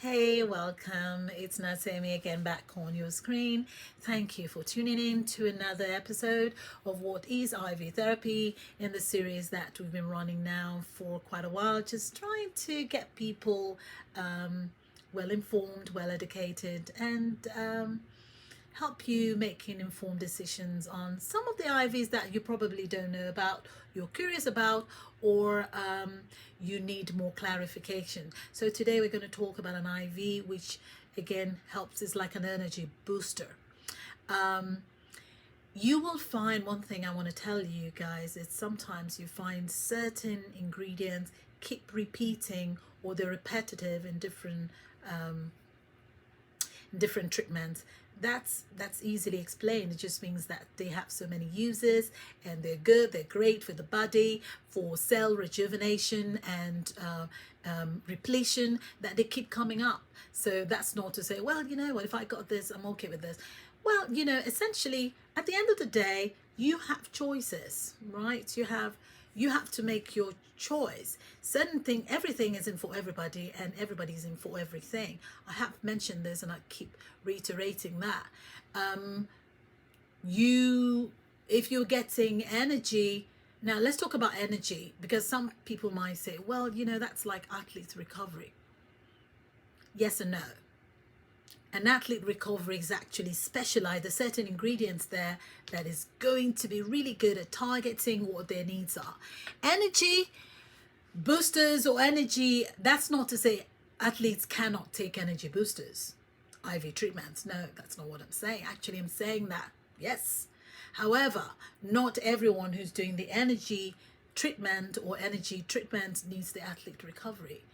Hey, welcome. It's Natsemi again back on your screen. Thank you for tuning in to another episode of What is IV Therapy in the series that we've been running now for quite a while, just trying to get people well informed, well educated, and help you making informed decisions on some of the IVs that you probably don't know about, you're curious about, or you need more clarification. So today we're going to talk about an IV, which again helps is like an energy booster. You will find one thing I want to tell you guys is sometimes you find certain ingredients keep repeating or they're repetitive in different treatments. That's easily explained. It just means that they have so many uses and they're good, they're great for the body, for cell rejuvenation and repletion, that they keep coming up. So that's not to say, well, you know what, if I got this, I'm okay with this. Well, essentially at the end of the day, you have choices, right? You have to make your choice. Certain thing, everything isn't for everybody, and everybody isn't for everything. I have mentioned this, and I keep reiterating that. You, if you're getting energy, now let's talk about energy because some people might say, well, that's like athlete's recovery. Yes and no. An athlete recovery is actually specialized. There's certain ingredients there that is going to be really good at targeting what their needs are. Energy boosters or energy, that's not to say athletes cannot take energy boosters, IV treatments. No, that's not what I'm saying. Actually, I'm saying that, yes. However, not everyone who's doing the energy treatment or energy treatment needs the athlete recovery.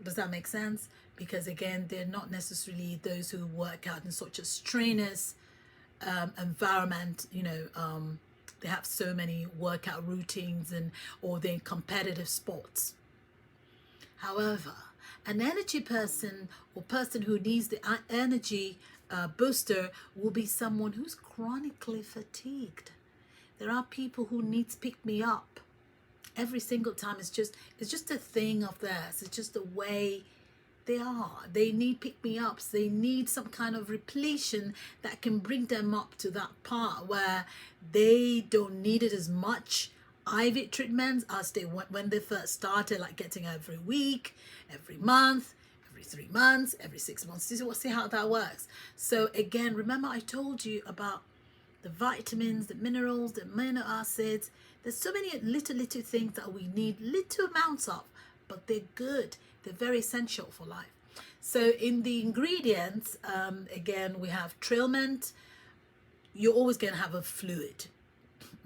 Does that make sense? Because again, they're not necessarily those who work out in such a strenuous environment. They have so many workout routines or they're in competitive sports. However, an energy person or person who needs the energy booster will be someone who's chronically fatigued. There are people who need to pick me up every single time. It's just a thing of theirs. It's just the way they are. They need pick-me-ups. They need some kind of repletion that can bring them up to that part where they don't need it as much IV treatments as they went when they first started, like getting every week, every month, every 3 months, every 6 months. See how that works. So again, remember I told you about the vitamins, the minerals, the amino acids. There's so many little things that we need little amounts of, but they're good. They're very essential for life. So in the ingredients, again, we have trailment. You're always going to have a fluid.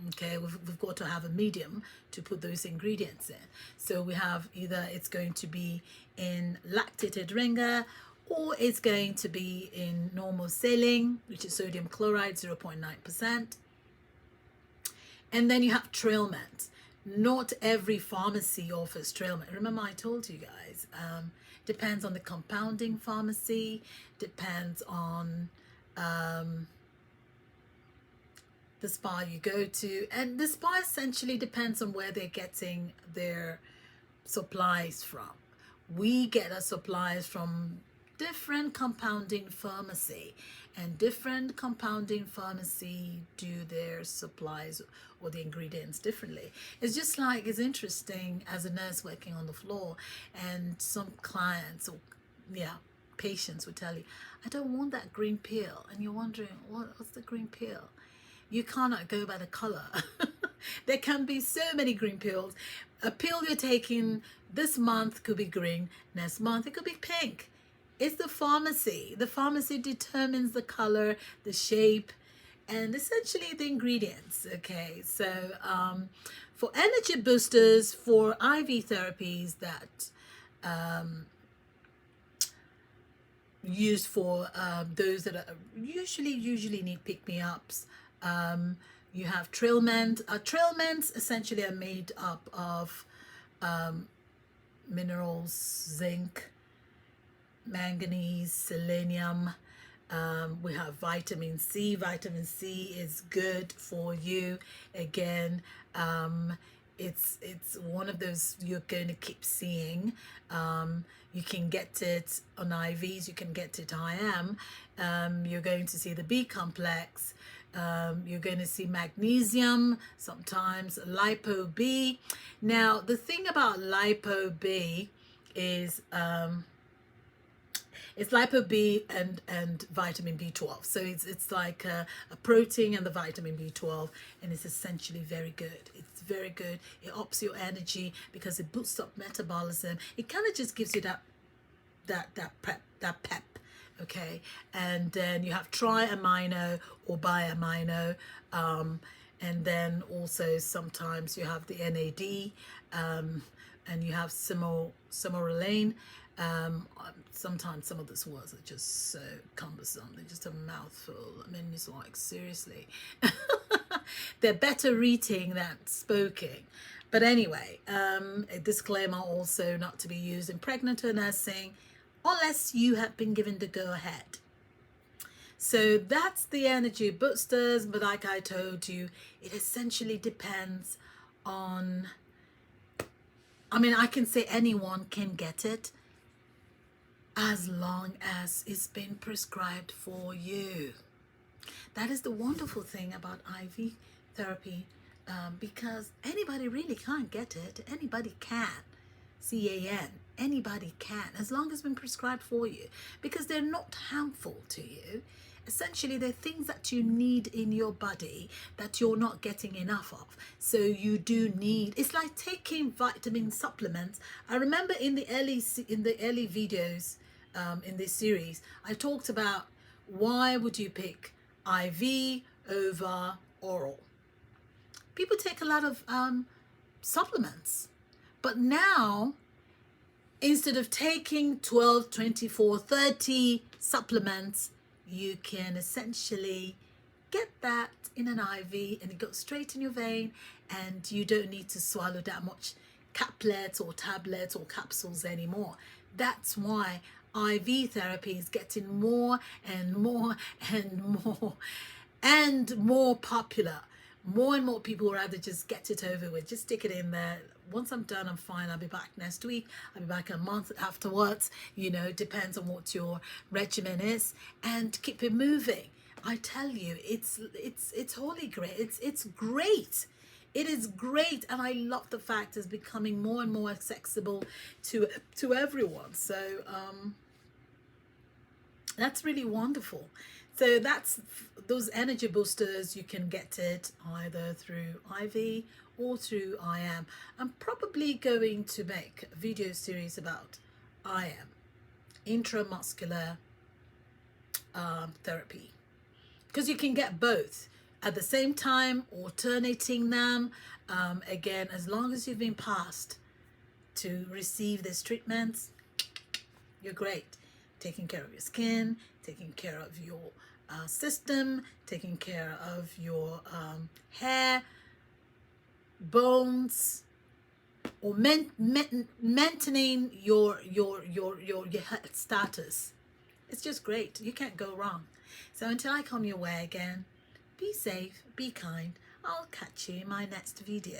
Okay, we've got to have a medium to put those ingredients in. So we have either it's going to be in lactated ringer, or it's going to be in normal saline, which is sodium chloride, 0.9%. And then you have trailment. Not every pharmacy offers trailment. Remember I told you guys, depends on the compounding pharmacy, depends on the spa you go to, and the spa essentially depends on where they're getting their supplies from. We get our supplies from different compounding pharmacy, and different compounding pharmacy do their supplies or the ingredients differently. It's interesting as a nurse working on the floor, and some clients or patients would tell you, I don't want that green peel, and you're wondering what's the green peel. You cannot go by the color. There can be so many green pills. A pill you're taking this month could be green, next month it could be pink. It's the pharmacy. The pharmacy determines the color, the shape, and essentially the ingredients. Okay, so for energy boosters, for IV therapies that used for those that are usually need pick-me-ups, you have trailment. Trailments essentially are made up of minerals, zinc, manganese, selenium. We have vitamin C. Vitamin C is good for you. Again, It's one of those you're going to keep seeing. You can get it on IVs, you can get it IM. You're going to see the B complex. You're going to see magnesium, sometimes lipo B. Now, the thing about lipo B is it's lipo B and vitamin B12. So it's like a protein and the vitamin B12, and it's essentially very good. It's very good. It ups your energy because it boosts up metabolism. It kind of just gives you that pep. Okay, and then you have triamino or biamino, and then also sometimes you have the NAD, and you have simorelane. Sometimes some of these words are just so cumbersome. They're just a mouthful. I mean, it's like, seriously. They're better reading than spoken. But anyway, a disclaimer also not to be used in pregnant or nursing unless you have been given the go-ahead. So that's the energy boosters. But like I told you, it essentially depends on, I mean, I can say anyone can get it as long as it's been prescribed for you. That is the wonderful thing about IV therapy, because anybody really can't get it. Anybody can. CAN. Anybody can, as long as it's been prescribed for you, because they're not harmful to you. Essentially, they're things that you need in your body that you're not getting enough of. So you do need, it's like taking vitamin supplements. I remember in the early videos in this series, I talked about why would you pick IV over oral. People take a lot of supplements, but now instead of taking 12, 24, 30 supplements, you can essentially get that in an IV and it goes straight in your vein, and you don't need to swallow that much caplets or tablets or capsules anymore. That's why IV therapy is getting more and more and more and more popular. More and more people rather just get it over with. Just stick it in there. Once I'm done, I'm fine. I'll be back next week. I'll be back a month afterwards. You know, depends on what your regimen is, and keep it moving. I tell you, it's holy grail. It's great. It is great, and I love the fact it's becoming more and more accessible to everyone. So that's really wonderful. So that's those energy boosters. You can get it either through IV or through IM. I'm probably going to make a video series about IM, intramuscular therapy, because you can get both at the same time, alternating them. Again, as long as you've been passed to receive this treatment, you're great. Taking care of your skin, taking care of your system, taking care of your hair, bones, or maintaining your health status. It's just great. You can't go wrong. So until I come your way again, be safe, be kind. I'll catch you in my next video.